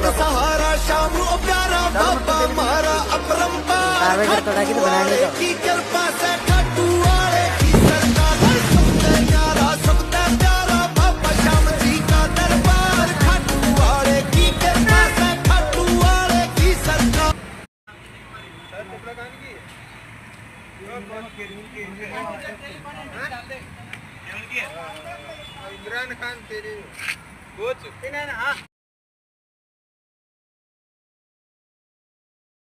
सहारा शाम प्यारा बाबा मारा अपरंपार की कृपा से खाटू वाले की सरकार सबसे न्यारा सबसे प्यारा बाबा श्याम जी का दरबार खाटू वाले की कृपा से खाटू वाले की सरकार। इमरान खान तेरे